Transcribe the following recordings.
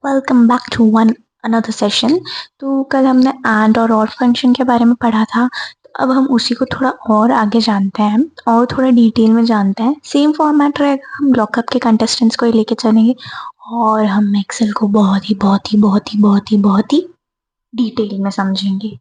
Welcome back to one another session. तो कल हमने एंड और फंक्शन के बारे में पढ़ा था। तो अब हम उसी को थोड़ा और आगे जानते हैं और थोड़ा डिटेल में जानते हैं। सेम फॉर्मेट रहेगा, हम लॉकअप के कंटेस्टेंट्स को ही लेके चलेंगे और हम एक्सेल को बहुत ही डिटेल में समझेंगे।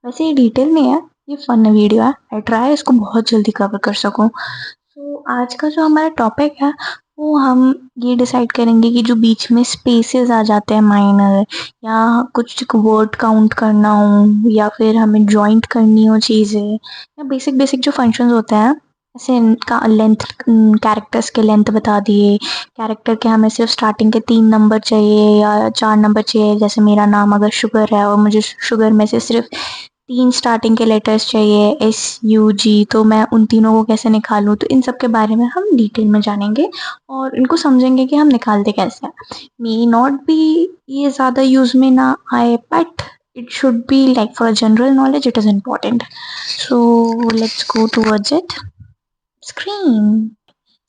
वैसे ये डिटेल नहीं है, ये फन वीडियो है। आई ट्राई इसको बहुत जल्दी कवर कर सकूं। तो आज का जो हमारा टॉपिक है वो हम ये डिसाइड करेंगे कि जो बीच में स्पेसेस आ जाते हैं माइनर, या कुछ वर्ड काउंट करना हो, या फिर हमें जॉइंट करनी हो चीज़ें, या बेसिक बेसिक जो फंक्शंस होते हैं, जैसे इनका लेंथ, कैरेक्टर्स के लेंथ बता दिए। कैरेक्टर के हमें सिर्फ स्टार्टिंग के 3 नंबर चाहिए या 4 नंबर चाहिए। जैसे मेरा नाम अगर शुगर है और मुझे शुगर में से सिर्फ 3 स्टार्टिंग के लेटर्स चाहिए, SUG, तो मैं उन तीनों को कैसे निकालूँ। तो इन सब के बारे में हम डिटेल में जानेंगे और इनको समझेंगे कि हम निकालते कैसे हैं। मे नॉट बी ये ज़्यादा यूज़ में ना आए, but it should be like for general knowledge it is important. So let's go towards it. Screen.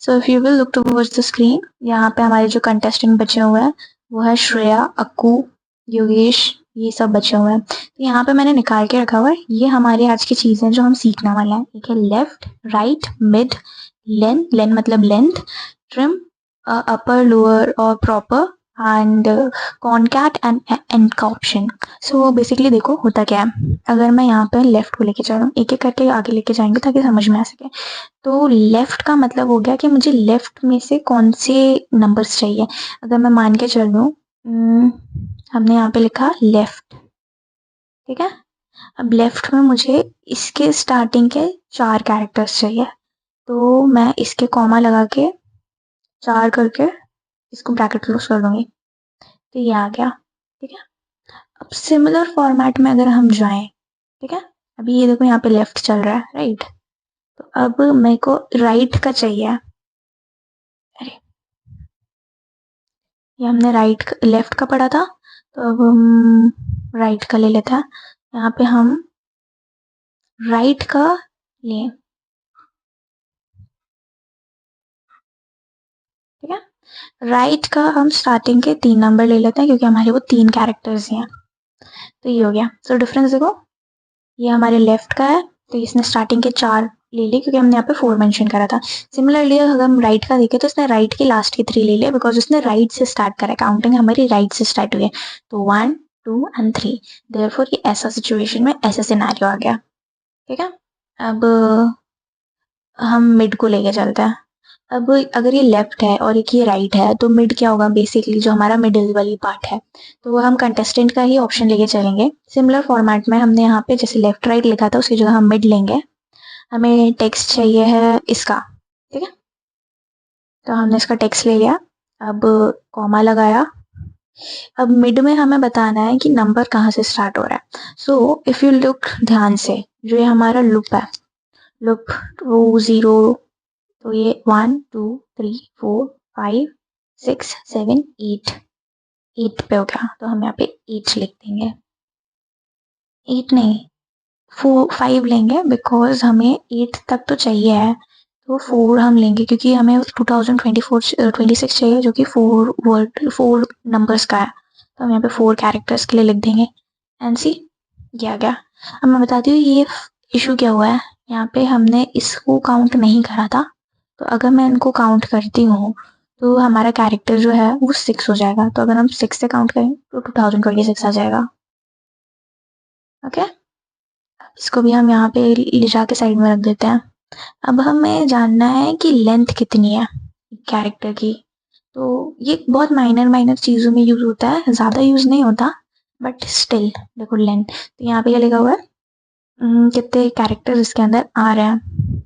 So if you will look towards the screen, यहाँ पे हमारे जो कंटेस्टेंट बचे हुए हैं वो है श्रेया, अक्कू, योगेश, ये सब बचे हुए हैं। तो यहाँ पे मैंने निकाल के रखा हुआ है, ये हमारी आज की चीज़ें जो हम सीखने वाले हैं। एक है लेफ्ट, राइट, मिड, लेन मतलब लेंथ, ट्रिम, अपर, लोअर और proper, and concat and and का ऑप्शन। सो बेसिकली देखो होता क्या है, अगर मैं यहाँ पे लेफ्ट को लेके चलूँ, एक एक करके आगे लेके जाएंगे ताकि समझ में आ सके। तो लेफ्ट का मतलब हो गया कि मुझे लेफ्ट में से कौन से नंबर्स चाहिए। अगर मैं मान के चलूँ, हमने यहाँ पे लिखा लेफ्ट, ठीक है। अब लेफ्ट में मुझे इसके स्टार्टिंग के 4 कैरेक्टर्स चाहिए, तो मैं इसके कॉमा लगा के 4 करके इसको ब्रैकेट क्लोज कर दूंगी, तो ये आ गया, ठीक है। अब सिमिलर फॉर्मेट में अगर हम जाएं, ठीक है, अभी ये देखो यहाँ पे लेफ्ट चल रहा है, राइट। तो अब मेरे को राइट का चाहिए। अरे, ये हमने लेफ्ट का पढ़ा था, तो अब हम राइट का ले लेते हैं। यहाँ पे हम राइट का लें, ठीक है। राइट का हम स्टार्टिंग के 3 नंबर ले लेते हैं क्योंकि हमारे वो 3 कैरेक्टर्स ही हैं। तो ये हो गया। सो डिफरेंस देखो, ये हमारे लेफ्ट का है, तो इसने स्टार्टिंग के 4 ले लिए क्योंकि हमने यहाँ पे 4 मेंशन करा था। सिमिलरली अगर हम राइट का देखें तो इसने राइट के लास्ट के 3 ले लिए बिकॉज उसने राइट से स्टार्ट करा है, काउंटिंग हमारी राइट से स्टार्ट हुई है। तो 1 2 एंड 3, देयरफॉर ये ऐसा सिचुएशन में ऐसा सिनेरियो आ गया, ठीक है। अब हम मिड को लेके चलते हैं। अब अगर ये लेफ्ट है और एक ये राइट है, तो मिड क्या होगा, बेसिकली जो हमारा मिडिल वाली पार्ट है, तो वो हम कंटेस्टेंट का ही ऑप्शन लेके चलेंगे। सिमिलर फॉर्मेट में हमने यहाँ पे जैसे लेफ्ट राइट लिखा था, उसकी जगह हम मिड लेंगे। हमें टेक्स्ट चाहिए है इसका, ठीक है, तो हमने इसका टेक्स्ट ले लिया। अब कॉमा लगाया। अब मिड में हमें बताना है कि नंबर कहाँ से स्टार्ट हो रहा है। सो इफ यू लुक ध्यान से, जो ये हमारा लूप है, लूप 2 0, तो ये 1 2 3 4 5 6 7 8, 8 पे हो गया, तो हम यहाँ पे 8 लिख देंगे। 8 नहीं, 5 लेंगे बिकॉज हमें 8 तक तो चाहिए है, तो 4 हम लेंगे क्योंकि हमें 2026 चाहिए जो कि 4 नंबर्स का है। तो हम यहाँ पे 4 कैरेक्टर्स के लिए लिख देंगे। एंड सी, ये आ गया। अब मैं बताती हूँ ये इशू क्या हुआ है। यहाँ पे हमने इसको काउंट नहीं करा था, तो अगर मैं इनको काउंट करती हूँ तो हमारा कैरेक्टर जो है वो 6 हो जाएगा। तो अगर हम 6 से काउंट करें तो 2026 आ जाएगा, ओके। इसको भी हम यहाँ पे ले जाके साइड में रख देते हैं। अब हमें जानना है कि लेंथ कितनी है कैरेक्टर की। तो ये बहुत माइनर माइनर चीज़ों में यूज़ होता है, ज़्यादा यूज़ नहीं होता, बट स्टिल देखो लेंथ। तो यहाँ पे क्या लिखा हुआ है, कितने कैरेक्टर्स इसके अंदर आ रहे हैं।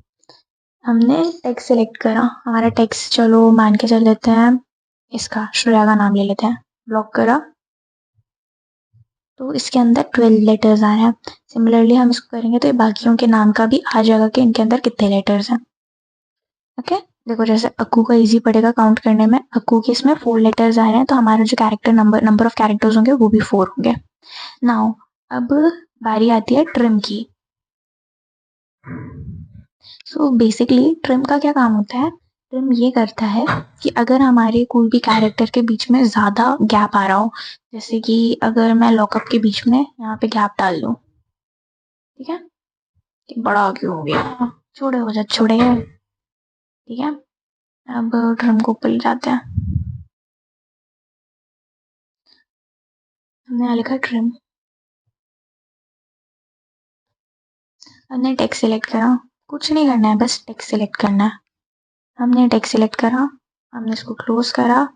हमने टेक्स्ट सेलेक्ट करा, हमारा टेक्स्ट चलो मान के चल लेते हैं, इसका श्रेया का नाम ले लेते हैं, ब्लॉक करा, तो इसके अंदर 12 लेटर्स आ रहे हैं। सिमिलरली हम इसको करेंगे तो ये बाकियों के नाम का भी आ जाएगा कि इनके अंदर कितने लेटर्स हैं, ओके। देखो जैसे अक्कू का इजी पड़ेगा काउंट करने में, अक्कू के इसमें 4 लेटर्स आ रहे हैं, तो हमारा जो कैरेक्टर नंबर ऑफ कैरेक्टर्स होंगे वो भी 4 होंगे। नाउ अब बारी आती है ट्रिम की। सो बेसिकली ट्रिम का क्या काम होता है ट्रिम ये करता है कि अगर हमारे कोई भी कैरेक्टर के बीच में ज़्यादा गैप आ रहा हो, जैसे कि अगर मैं लॉकअप के बीच में यहाँ पे गैप डाल दूँ, ठीक है, कि बड़ा क्यों हो गया, छोड़े हो जा छोड़े, ठीक है। अब ट्रिम को ऊपर ले जाते हैं, हमने यहाँ लिखा ट्रिम, हमने टेक्स्ट सिलेक्ट करा, कुछ नहीं करना है, बस टेक्स्ट सिलेक्ट करना है। हमने टेक्स्ट सिलेक्ट करा, हमने इसको क्लोज करा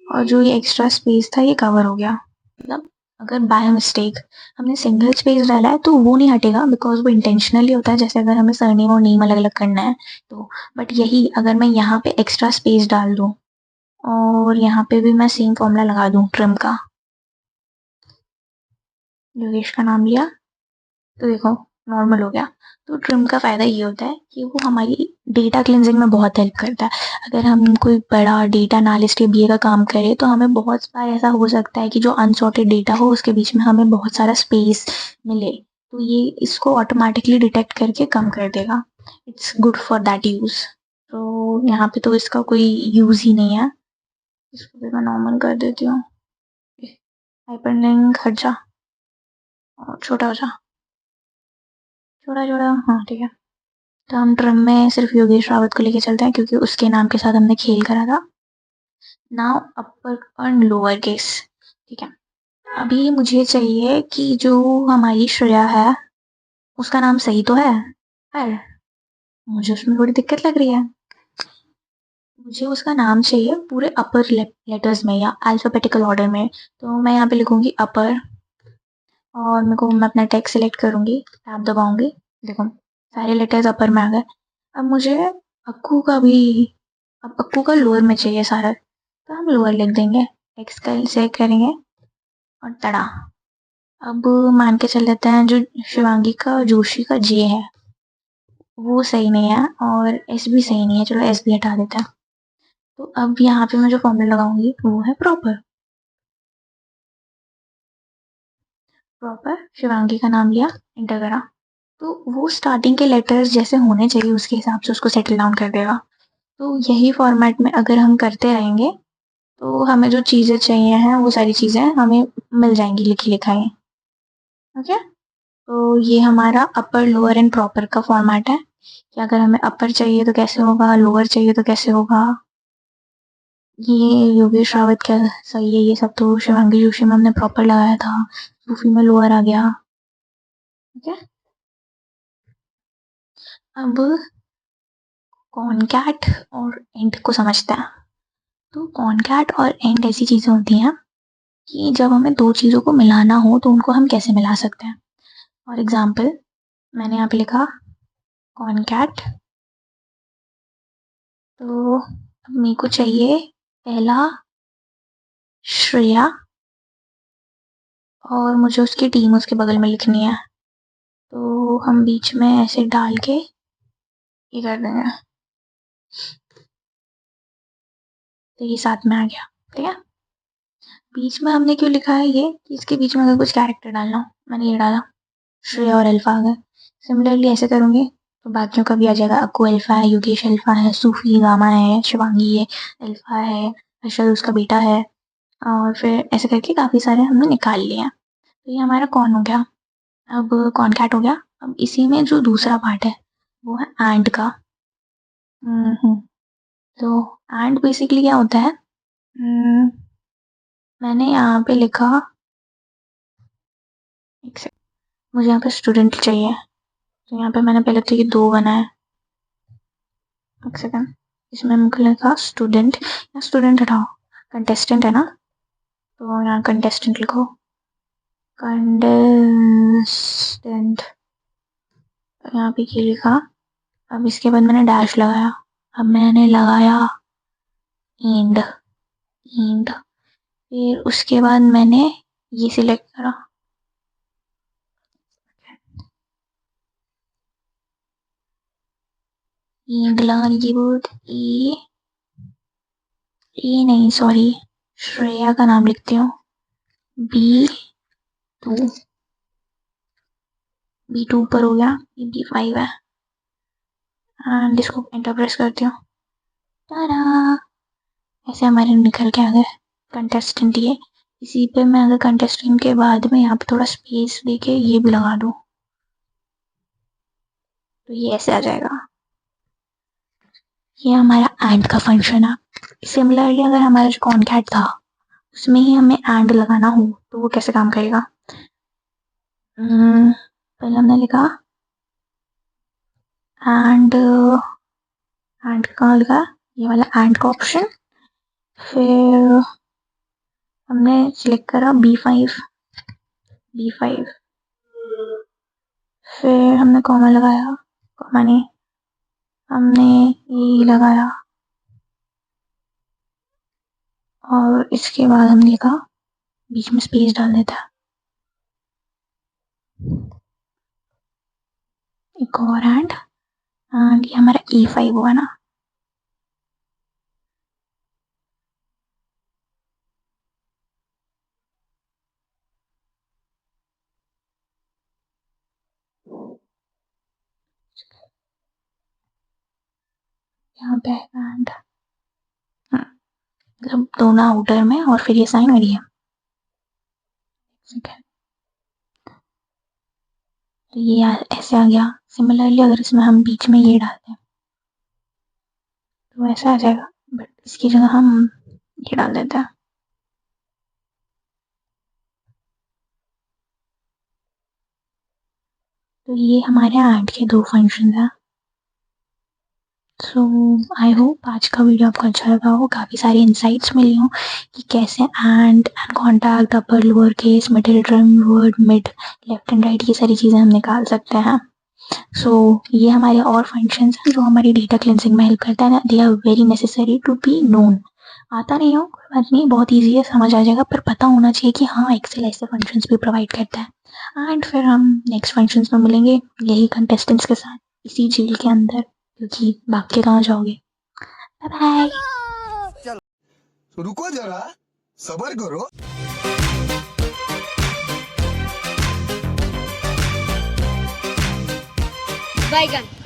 और जो ये एक्स्ट्रा स्पेस था ये कवर हो गया। मतलब अगर बाय मिस्टेक हमने सिंगल स्पेस डाला है तो वो नहीं हटेगा, बिकॉज वो इंटेंशनली होता है, जैसे अगर हमें सरनेम और नेम अलग अलग करना है तो। बट यही अगर मैं यहाँ पे एक्स्ट्रा स्पेस डाल दूँ और यहाँ पे भी मैं सेम फॉर्मूला लगा दूँ ट्रिम का, योगेश का नाम लिया तो देखो नॉर्मल हो गया। तो ट्रिम का फ़ायदा ये होता है कि वो हमारी डेटा क्लिनजिंग में बहुत हेल्प करता है। अगर हम कोई बड़ा डेटा एनालिस्ट या बीए का काम करें तो हमें बहुत बार ऐसा हो सकता है कि जो अनसॉर्टेड डेटा हो उसके बीच में हमें बहुत सारा स्पेस मिले, तो ये इसको ऑटोमेटिकली डिटेक्ट करके कम कर देगा। It's good for that use. तो यहाँ पे तो इसका कोई यूज़ ही नहीं है। इसको भी मैं नॉर्मल कर देती हूँ, हाइपरलिंक हट जा और छोटा हो जा, छोटा छोटा, हाँ ठीक है। तो हम ट्रिम में सिर्फ योगेश रावत को लेके चलते हैं क्योंकि उसके नाम के साथ हमने खेल करा था। नाउ अपर और लोअर केस, ठीक है। अभी मुझे चाहिए कि जो हमारी श्रेया है उसका नाम सही तो है, पर मुझे उसमें थोड़ी दिक्कत लग रही है। मुझे उसका नाम चाहिए पूरे अपर लेटर्स में या अल्फ़ाबेटिकल ऑर्डर में। तो मैं यहाँ पे लिखूँगी अपर और मैं अपना टेक्स्ट सेलेक्ट करूँगी, टैब दबाऊँगी, देखो सारे लेटर्स अपर में आ गए। अब मुझे अक्कू का भी, अब अक्कू का लोअर में चाहिए सारा, तो हम लोअर लिख देंगे, टेक्स्ट का सेलेक्ट करेंगे और तड़ा। अब मान के चल लेते हैं जो शिवांगी का जोशी का जे है वो सही नहीं है और एस भी सही नहीं है, चलो एस भी हटा देते हैं। तो अब यहाँ पे मैं जो फॉर्मूला लगाऊंगी वो है प्रॉपर। प्रॉपर शिवांगी का नाम लिया, एंटर करा, तो वो स्टार्टिंग के लेटर्स जैसे होने चाहिए उसके हिसाब से उसको सेटल डाउन कर देगा। तो यही फॉर्मेट में अगर हम करते रहेंगे तो हमें जो चीज़ें चाहिए हैं वो सारी चीज़ें हमें मिल जाएंगी लिखी लिखाई। ओके, तो ये हमारा अपर लोअर एंड प्रॉपर का फॉर्मेट है कि अगर हमें अपर चाहिए तो कैसे होगा, लोअर चाहिए तो कैसे होगा। ये योगेश रावत का सही है, ये सब तो शिवांगी जोशी में हमने प्रॉपर लगाया था, सूफी में लोअर आ गया। ओके, अब कॉनकैट और एंड को समझते हैं। तो कॉनकैट और एंड ऐसी चीज़ें होती हैं कि जब हमें दो चीज़ों को मिलाना हो तो उनको हम कैसे मिला सकते हैं। फॉर एग्जाम्पल मैंने यहाँ पे लिखा कॉनकैट, तो मेरे को चाहिए पहला श्रेया और मुझे उसकी टीम उसके बगल में लिखनी है, तो हम बीच में ऐसे डाल के ये कर देंगे, तो ये साथ में आ गया, ठीक है। बीच में हमने क्यों लिखा है ये कि इसके बीच में अगर कुछ कैरेक्टर डालना हो, मैंने ये डाला, श्रेया और अल्फा आ गए। सिमिलरली ऐसे करूँगी तो बाकियों का भी आ जाएगा, अक्कू अल्फा है, योगेश अल्फा है, सूफी गामा है, शिवांगी है अल्फा है, हर्षद उसका बेटा है, और फिर ऐसे करके काफ़ी सारे हमने निकाल लिए हैं। तो ये हमारा कौन हो गया, अब कॉनकैट हो गया। अब इसी में जो दूसरा पार्ट है वो है एंड का। तो एंड बेसिकली क्या होता है, मैंने यहाँ पे लिखा, एक सेकंड, मुझे यहाँ पे स्टूडेंट चाहिए, तो यहाँ पे मैंने पहले तो ये दो बनाया, एक सेकंड, इसमें मुझे लिखा स्टूडेंट, या स्टूडेंट हटाओ, कंटेस्टेंट है ना, तो यहाँ कंटेस्टेंट लिखो, कंटेस्टेंट, यहाँ पे ये लिखा। अब इसके बाद मैंने डैश लगाया, अब मैंने लगाया एंड, एंड, फिर उसके बाद मैंने ये सिलेक्ट करा, एंड लगा लीजिए बोर्ड, ए नहीं सॉरी, श्रेया का नाम लिखती हूँ, B2, B2 ऊपर हो गया, B5 है, एंड इसको एंटर प्रेस करती हूँ, टारा, ऐसे हमारे निकल के आ गए कंटेस्टेंट। ये इसी पे मैं अगर कंटेस्टेंट के बाद में यहाँ पे थोड़ा स्पेस देके ये भी लगा दूँ तो ये ऐसे आ जाएगा। ये हमारा एंड का फंक्शन है। सिमिलरली अगर हमारा जो कॉनकैट था उसमें ही हमें एंड लगाना हो तो वो कैसे काम करेगा। पहले हमने लिखा एंड, एंड कहाँ लिखा, ये वाला एंड का ऑप्शन। फिर हमने सिलेक्ट करा B5, फिर हमने कॉमा लगाया, कॉमा नहीं, हमने ये लगाया और इसके बाद हमने लिखा, बीच में स्पेस डाल देता है, एक और एंड ये हमारा E5 हुआ ना। यहाँ पे एंड मतलब दोनों आउटर में और फिर ये साइन और ये। तो ये ऐसे आ गया। सिमिलरली अगर इसमें हम बीच में ये डालते हैं तो ऐसा आ जाएगा, बट इसकी जगह हम ये डाल देते हैं। तो ये हमारे एंड के दो फंक्शन हैं। सो आई होप आज का वीडियो आपको अच्छा लगा हो, काफ़ी सारी इंसाइट्स मिली हों कि कैसे and contact, upper lower case, middle term word, mid, left and right, ये सारी चीज़ें हम निकाल सकते हैं। सो ये हमारे और फंक्शंस हैं जो हमारी डेटा क्लिनजिंग में हेल्प करता है। They are very necessary to be known. आता नहीं हो कोई बात नहीं, बहुत ईजी है, समझ आ जाएगा, पर पता होना चाहिए कि हाँ एक्सेल ऐसे फंक्शंस भी प्रोवाइड करता है। एंड फिर हम नेक्स्ट फंक्शंस में मिलेंगे यही कंटेस्टेंट्स के साथ इसी जेल के अंदर, क्योंकि भाग के कहाँ जाओगे। Bye bye. चलो रुको जरा, सबर करो। बैगन।